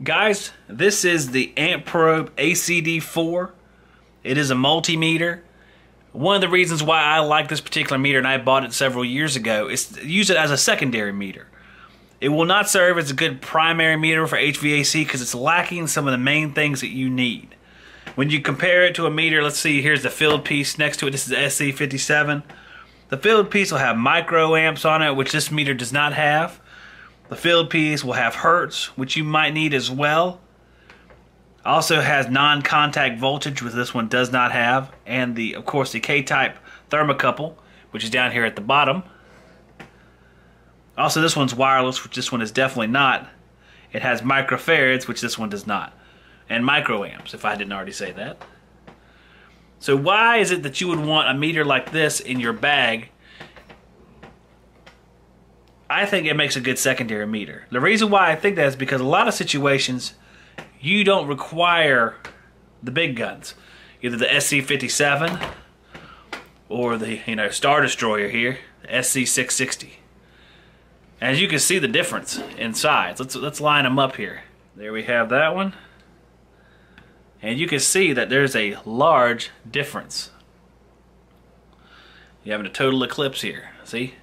Guys, this is the Amprobe ACD-4. It is a multimeter. One of the reasons why I like this particular meter, and I bought it several years ago, is to use it as a secondary meter. It will not serve as a good primary meter for HVAC because it's lacking some of the main things that you need. When you compare it to a meter, let's see, here's the filled piece next to it. This is the SC57. The filled piece will have microamps on it, which this meter does not have. The filled piece will have hertz, which you might need as well. Also has non-contact voltage, which this one does not have. And of course, the K-type thermocouple, which is down here at the bottom. Also, this one's wireless, which this one is definitely not. It has microfarads, which this one does not. And microamps, if I didn't already say that. So why is it that you would want a meter like this in your bag? I think it makes a good secondary meter. The reason why I think that is because a lot of situations you don't require the big guns. Either the SC57 or the Star Destroyer here, the SC660. As you can see the difference in size. Let's line them up here. There we have that one. And you can see that there's a large difference. You're having a total eclipse here. See?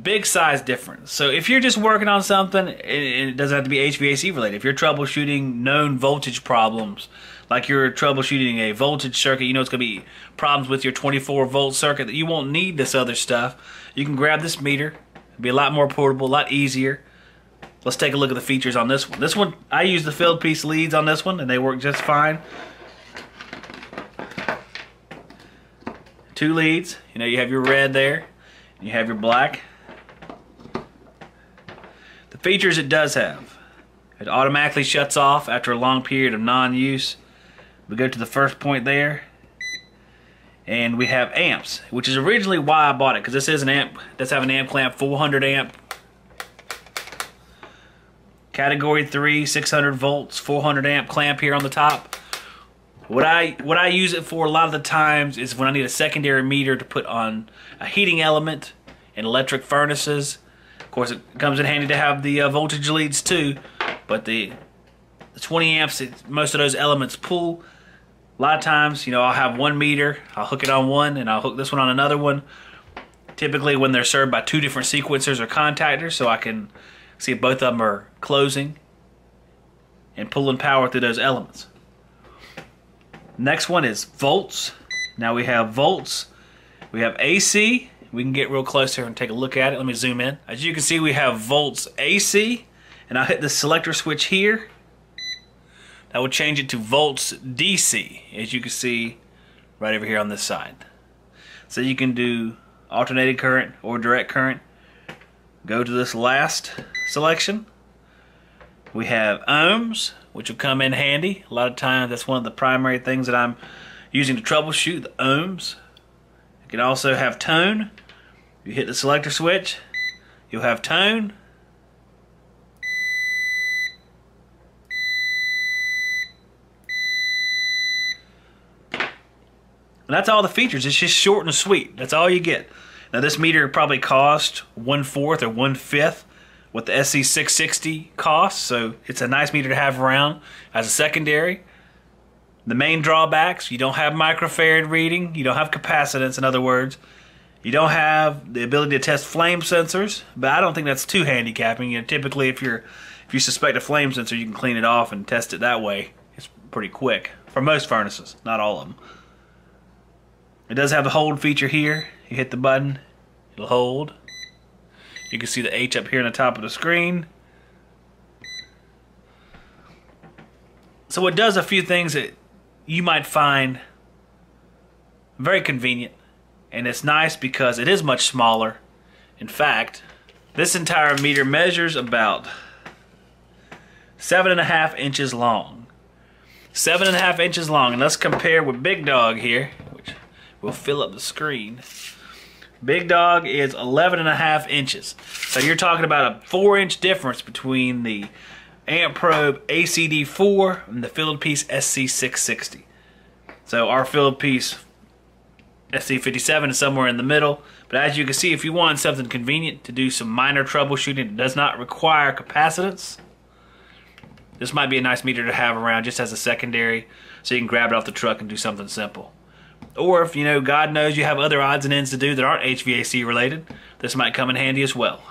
Big size difference. So if you're just working on something, it doesn't have to be HVAC related. If you're troubleshooting known voltage problems, like you're troubleshooting a voltage circuit, you know it's going to be problems with your 24 volt circuit that you won't need this other stuff. You can grab this meter. It'll be a lot more portable, a lot easier. Let's take a look at the features on this one. This one, I use the filled piece leads on this one, and they work just fine. 2 leads. You have your red there, and you have your black. The features it does have: it automatically shuts off after a long period of non-use. We go to the first point there, and we have amps, which is originally why I bought it, because this is an amp. It does have an amp clamp, 400 amp. Category 3, 600 volts, 400 amp clamp here on the top. What I use it for a lot of the times is when I need a secondary meter to put on a heating element in electric furnaces. Of course, it comes in handy to have the voltage leads too, but the 20 amps, most of those elements pull. A lot of times, I'll have one meter, I'll hook it on one, and I'll hook this one on another one. Typically when they're served by 2 different sequencers or contactors, so I can see if both of them are closing and pulling power through those elements. Next one is volts. Now we have volts. We have AC. We can get real close here and take a look at it. Let me zoom in. As you can see, we have volts AC, and I'll hit the selector switch here. That will change it to volts DC, as you can see right over here on this side. So you can do alternating current or direct current. Go to this last selection. We have ohms, which will come in handy. A lot of times that's one of the primary things that I'm using to troubleshoot, the ohms. You can also have tone. You hit the selector switch, you'll have tone. And that's all the features. It's just short and sweet. That's all you get. Now this meter probably cost 1/4 or 1/5 what the SC660 costs, so it's a nice meter to have around as a secondary. The main drawbacks: you don't have microfarad reading, you don't have capacitance, in other words. You don't have the ability to test flame sensors, but I don't think that's too handicapping. Typically if you suspect a flame sensor, you can clean it off and test it that way. It's pretty quick for most furnaces, not all of them. It does have the hold feature here. You hit the button, it'll hold. You can see the H up here on the top of the screen. So it does a few things that you might find very convenient, and it's nice because it is much smaller. In fact, this entire meter measures about 7.5 inches long. 7.5 inches long, and let's compare with Big Dog here, which will fill up the screen. Big Dog is 11.5 inches. So you're talking about a 4-inch difference between the Amprobe ACD-4 and the filled piece SC660. So our filled piece SC57 is somewhere in the middle. But as you can see, if you want something convenient to do some minor troubleshooting that does not require capacitance, this might be a nice meter to have around just as a secondary, so you can grab it off the truck and do something simple. Or if, you know, God knows you have other odds and ends to do that aren't HVAC related, this might come in handy as well.